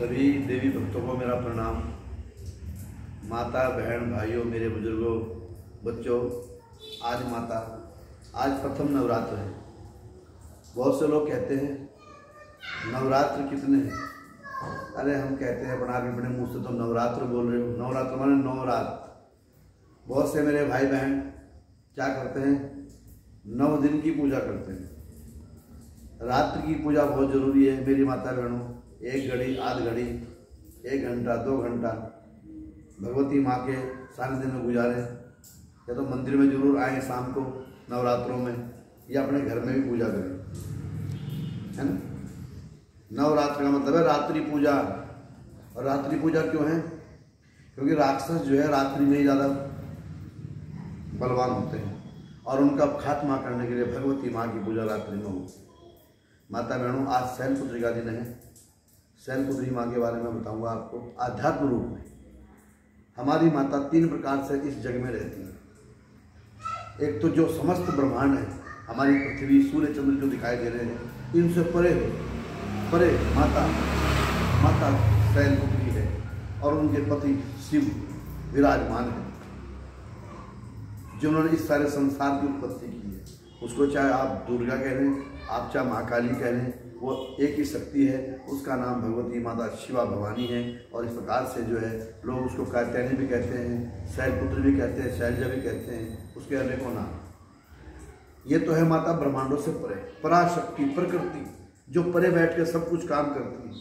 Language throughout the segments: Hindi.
सभी देवी भक्तों को मेरा प्रणाम। माता, बहन, भाइयों, मेरे बुजुर्गों, बच्चों, आज प्रथम नवरात्र है। बहुत से लोग कहते हैं नवरात्र कितने हैं। अरे हम कहते हैं अपने मुंह से तो नवरात्र बोल रहे हो। नवरात्र माने 9 रात। बहुत से मेरे भाई बहन क्या करते हैं, 9 दिन की पूजा करते हैं। रात्रि की पूजा बहुत जरूरी है मेरी माता बहनों। 1 घड़ी, आध घड़ी, 1 घंटा, 2 घंटा भगवती माँ के सानिध्य में गुजारें। या तो मंदिर में जरूर आए शाम को नवरात्रों में, या अपने घर में भी पूजा करें, है ना। नवरात्र का मतलब है रात्रि पूजा। और रात्रि पूजा क्यों है? क्योंकि राक्षस जो है रात्रि में ही ज़्यादा बलवान होते हैं और उनका खात्मा करने के लिए भगवती माँ की पूजा रात्रि में हो। माता बहनों, आज शैलपुत्री का दिन है। शैलपुत्री माँ के बारे में बताऊंगा आपको। आध्यात्म रूप में हमारी माता 3 प्रकार से इस जग में रहती है। एक तो जो समस्त ब्रह्मांड है, हमारी पृथ्वी, सूर्य, चंद्र जो दिखाई दे रहे हैं, इनसे परे माता शैलपुत्री है और उनके पति शिव विराजमान है, जिन्होंने इस सारे संसार की उत्पत्ति की है। उसको चाहे आप दुर्गा कह लें, आप चाहे महाकाली कह लें, वो एक ही शक्ति है। उसका नाम भगवती माता शिवा भवानी है। और इस प्रकार से जो है लोग उसको कात्यायनी भी कहते हैं, शैलपुत्री भी कहते हैं, शैलजा भी कहते हैं, उसके अनेकों नाम। ये तो है माता ब्रह्मांडों से परे, पराशक्ति, प्रकृति, जो परे बैठ के सब कुछ काम करती है।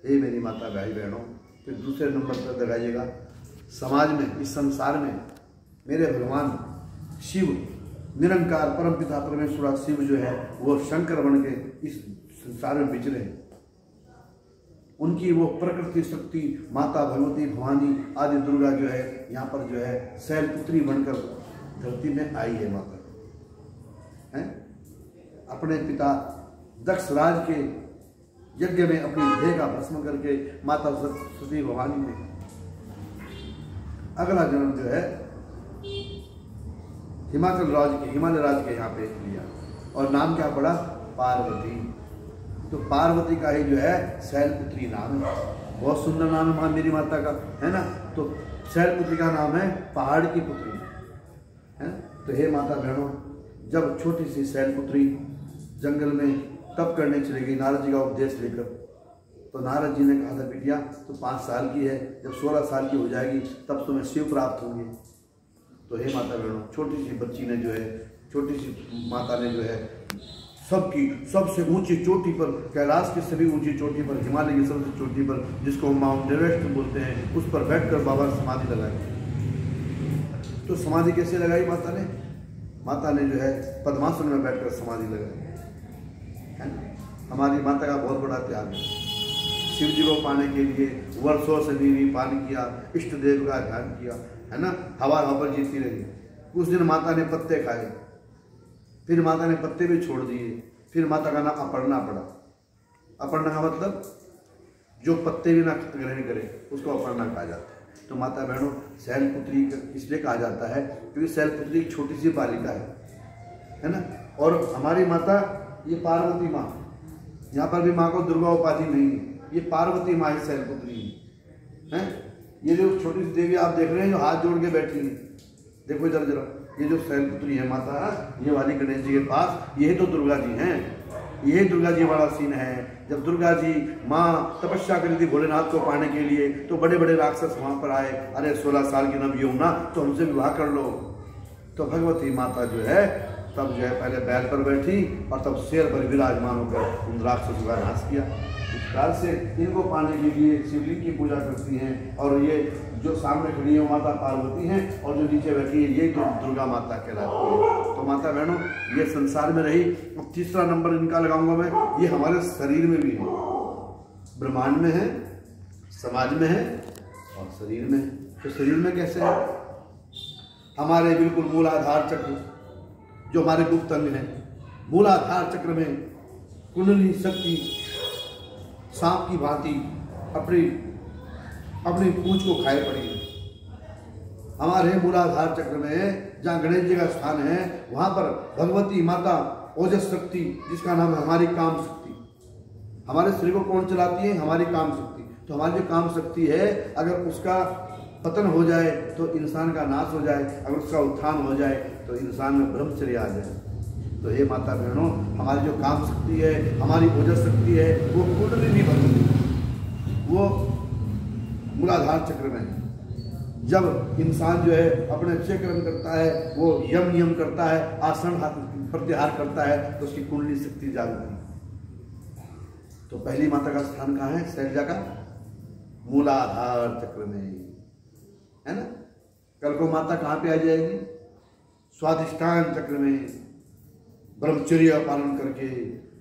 हे मेरी माता भाई बहनों, फिर दूसरे नंबर पर लगाइएगा समाज में, इस संसार में मेरे भगवान शिव, निरंकार परमपिता परमेश्वर शिव जो है वो शंकर बन के इस संसार में विचरे हैं। उनकी वो प्रकृति शक्ति माता भगवती भवानी आदि दुर्गा जो है यहाँ पर जो है शैलपुत्री बनकर धरती में आई है। माता है अपने पिता दक्ष राज के यज्ञ में अपनी देह का भस्म करके माता सरस्वती भवानी ने अगला जन्म जो है हिमालय राज्य के यहाँ पे लिया और नाम क्या पड़ा? पार्वती। तो पार्वती का ही जो है शैलपुत्री नाम है। बहुत सुंदर नाम है मेरी माता का, है ना। तो शैलपुत्री का नाम है पहाड़ की पुत्री, है। तो हे माता बहनों, जब छोटी सी शैलपुत्री जंगल में तप करने चली गई नारद जी का उपदेश लेकर, तो नारद जी ने कहा था बिटिया तो 5 साल की है, जब 16 साल की हो जाएगी तब तुम्हें शिव प्राप्त होंगे। तो हे माता बहनों, छोटी सी बच्ची ने जो है, छोटी सी माता ने जो है सबकी सबसे ऊंची चोटी पर, कैलाश की सभी ऊंची चोटी पर, हिमालय की सबसे चोटी पर, जिसको माउंट एवरेस्ट बोलते हैं, उस पर बैठकर बाबा समाधि लगाई। तो समाधि कैसे लगाई माता ने? माता ने जो है पद्मासन में बैठकर समाधि लगाई, है ना। हमारी माता का बहुत बड़ा त्याग है। शिव जी को पाने के लिए वर्षों से भी पान किया, इष्ट देव का ध्यान किया, है ना। हवा पर जीती रही। उस दिन माता ने पत्ते खाए, फिर माता ने पत्ते भी छोड़ दिए, फिर माता का नाम अपर्णा पड़ा। अपर्णा का मतलब जो पत्ते भी ना ग्रहण करे उसको अपर्णा कहा जाता है। तो माता बहनों, शैलपुत्री इसलिए कहा जाता है क्योंकि शैलपुत्री एक छोटी सी बालिका है ना। और हमारी माता ये पार्वती माँ, यहाँ पर भी माँ को दुर्गा उपाधि नहीं है, ये पार्वती माँ ही शैलपुत्री है। ये जो छोटी सी देवी आप देख रहे हैं जो हाथ जोड़ के बैठी है, देखो इधर जरा, ये जो शैलपुत्री है माता, ये वाली गणेश जी के पास, यही तो दुर्गा जी हैं। यही दुर्गा जी वाला सीन है। जब दुर्गा जी माँ तपस्या करी थी भोलेनाथ को पाने के लिए, तो बड़े बड़े राक्षस वहाँ पर आए। अरे 16 साल की नब हो ना, तो हमसे विवाह कर लो। तो भगवती माता जो है तब जो है पहले बैल पर बैठी और तब शेर पर विराजमान होकर उन राक्षसों का नाश किया। इस प्रकार से इनको पाने के लिए शिवलिंग की पूजा करती हैं। और ये जो सामने खड़ी है माता पार्वती हैं और जो नीचे बैठी है ये तो दुर्गा माता कहलाती है। तो माता बहनों, ये संसार में रही। अब तीसरा नंबर इनका लगाऊंगा मैं, ये हमारे शरीर में भी है। ब्रह्मांड में है, समाज में है और शरीर में है। तो शरीर में कैसे है? हमारे बिल्कुल मूलाधार चक्र, जो हमारे गुप्त अंग है, मूलाधार चक्र में कुंडली शक्ति सांप की भांति अपनी पूंछ को खाए पड़ी है। हमारे मूलाधार चक्र में जहाँ गणेश जी का स्थान है, वहां पर भगवती माता ओजस शक्ति, जिसका नाम है हमारी काम शक्ति। हमारे शरीर को कौन चलाती है? हमारी काम शक्ति। तो हमारी जो काम शक्ति है, अगर उसका पतन हो जाए तो इंसान का नाश हो जाए, अगर उसका उत्थान हो जाए तो इंसान में ब्रह्मचर्य आ जाए। तो हे माता बहनों, हमारी जो काम शक्ति है, हमारी ओजस शक्ति है, वो कुंडलिनी भगवती, वो मूलाधार चक्र में है। जब इंसान जो है अपने चक्रम करता है, वो यम करता है, आसन प्रत्याहार करता है, तो उसकी कुंडली शक्ति जागृत है। तो पहली माता का स्थान कहाँ है? शैलजा का मूलाधार चक्र में, है ना। कल को माता कहाँ पे आ जाएगी? स्वाधिष्ठान चक्र में ब्रह्मचर्य पालन करके,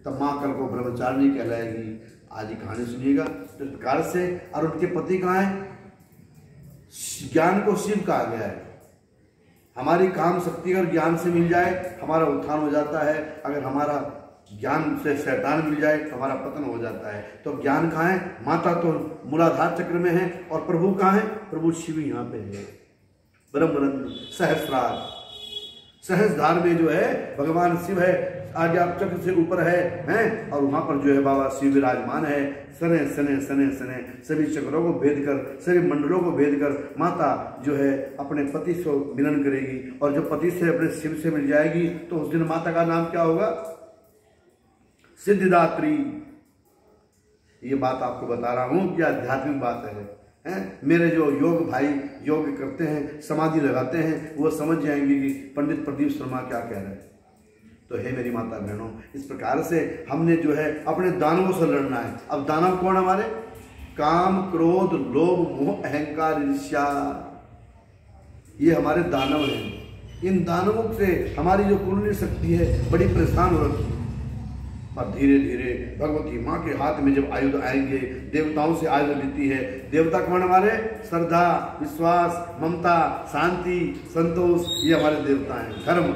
तब माँ कल को ब्रह्मचारिणी कहलाएगी। आज ही कहानी सुनिएगा तो प्रकार से। और उनके पति कहाँ है? ज्ञान को शिव कहा गया है। हमारी काम शक्ति अगर ज्ञान से मिल जाए हमारा उत्थान हो जाता है, अगर हमारा ज्ञान से शैतान मिल जाए तो हमारा पतन हो जाता है। तो ज्ञान कहाँ है? माता तो मूलाधार चक्र में है, और प्रभु कहाँ है? प्रभु शिव यहाँ पे है। ब्रह्मरंध्र सहस्रार, सहस्रधार में जो है भगवान शिव है, आगे आप चक्र से ऊपर है, और वहां पर जो है बाबा शिव विराजमान है। सने सने सने सने सभी चक्रों को भेद कर, सभी मंडलों को भेद कर माता जो है अपने पति से मिलन करेगी, और जो पति से अपने शिव से मिल जाएगी तो उस दिन माता का नाम क्या होगा? सिद्धिदात्री। ये बात आपको बता रहा हूं कि आध्यात्मिक बात है। मेरे जो योग भाई योग करते हैं, समाधि लगाते हैं, वो समझ जाएंगे कि पंडित प्रदीप शर्मा क्या कह रहे हैं। तो हे मेरी माता बहनों, इस प्रकार से हमने जो है अपने दानवों से लड़ना है। अब दानव कौन? हमारे काम, क्रोध, लोभ, मोह, अहंकार, ईर्ष्या, ये हमारे दानव हैं। इन दानवों से हमारी जो कुंडली शक्ति है बड़ी परेशान हो रखी है। पर धीरे धीरे भगवती माँ के हाथ में जब आयुध आएंगे, देवताओं से आयुध लेती है। देवता कौन हमारे? श्रद्धा, विश्वास, ममता, शांति, संतोष, ये हमारे देवता हैं। धर्म,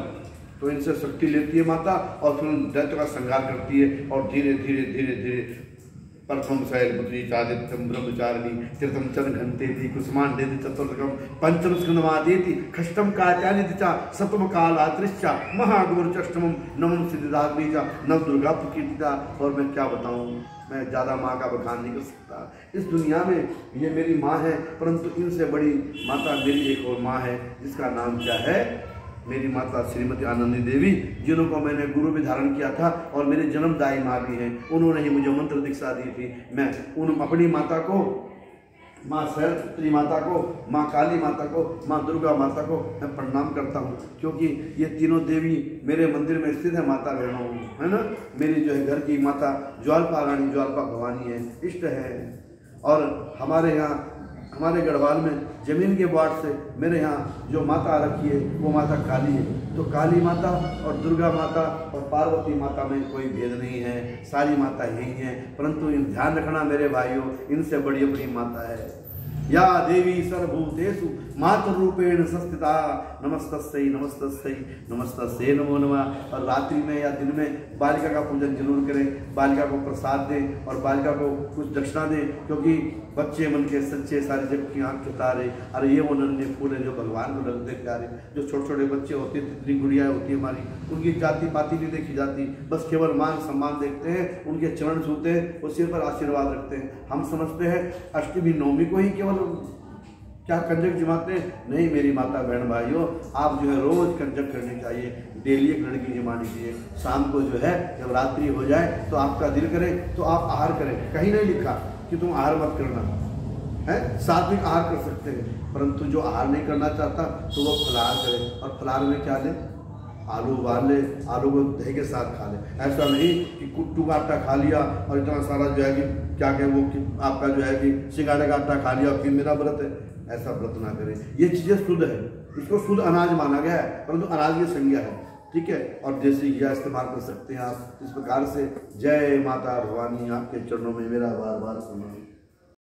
तो इनसे शक्ति लेती है माता, और फिर दैत्य का संहार करती है। और धीरे धीरे धीरे धीरे प्रथम शैलपुत्री चादित्यम ब्रह्मचारिणी तीर्थम चन घंटेति कुसुमांडेति चतुर्थकम पंचम स्कंदमादेति खष्टम कात्यानिति चा सप्तम कालात्रिश्चा महागौरचष्टमम नवम सिद्धिदात्री चा नव दुर्गा प्रकीर्तिता। और मैं क्या बताऊं, मैं ज़्यादा माँ का बखान नहीं कर सकता। इस दुनिया में ये मेरी माँ है, परंतु इनसे बड़ी माता मेरी एक और माँ है, जिसका नाम क्या है? मेरी माता श्रीमती आनंदी देवी, जिनको मैंने गुरु भी धारण किया था, और मेरी जन्मदायी माँ भी हैं। उन्होंने ही मुझे मंत्र दीक्षा दी थी। मैं उन अपनी माता को, माँ शैलपुत्री माता को, माँ काली माता को, माँ दुर्गा माता को मैं प्रणाम करता हूँ, क्योंकि ये तीनों देवी मेरे मंदिर में स्थित है। माता बहनों, है ना। मेरी जो है घर की माता ज्वालपा रानी, ज्वालपा भवानी है, इष्ट है। और हमारे यहाँ, हमारे गढ़वाल में जमीन के वार्ड से मेरे यहाँ जो माता रखी है वो माता काली है। तो काली माता और दुर्गा माता और पार्वती माता में कोई भेद नहीं है, सारी माता यही हैं। परंतु ध्यान रखना मेरे भाइयों, इनसे बड़ी अपनी माता है। या देवी सर्वभूतेषु मातृरूपेण संस्थिता नमस्तस्यै नमस्तस्यै नमस्तस्यै नमो नमः। और रात्रि में या दिन में बालिका का पूजन जरूर करें, बालिका को प्रसाद दें और बालिका को कुछ दक्षिणा दें, क्योंकि बच्चे मन के सच्चे सारे जग की आँख के तारे। अरे ये वो नन्हे फूल है जो भगवान को लगते प्यारे। जो छोटे छोटे बच्चे होते हैं, तितली गुड़िया होती है हमारी, उनकी जाति पाति नहीं देखी जाती, बस केवल मान सम्मान देखते हैं, उनके चरण छूते हैं, वो सिर पर आशीर्वाद रखते हैं। हम समझते हैं अष्टमी नवमी को ही केवल क्या कंजक जमाते हैं। नहीं मेरी माता बहन भाइयों, आप जो है रोज कंजक करनी चाहिए, डेली एक लड़की जमानी चाहिए। शाम को जो है जब रात्रि हो जाए तो आपका दिल करे तो आप आहार करें। कहीं नहीं लिखा कि तुम आहार मत करना है, सात्विक आहार कर सकते हैं, परंतु जो आहार नहीं करना चाहता तो वो फलाहार करे। और फलाहार में क्या ले? आलू उबाल ले, आलू को दही के साथ खा ले। ऐसा नहीं कि कुट्टू का आटा खा लिया और इतना सारा जो है कि क्या कहें वो कि आपका जो है कि सिंगाड़े का आटा खा लिया और फिर मेरा व्रत है। ऐसा व्रत ना करें। ये चीज़ें शुद्ध है, इसको शुद्ध अनाज माना गया है, परंतु अनाज की संज्ञा है, ठीक है। और देसी घी इस्तेमाल कर सकते हैं आप। इस प्रकार से जय माता भवानी, आपके चरणों में मेरा बार बार प्रणाम।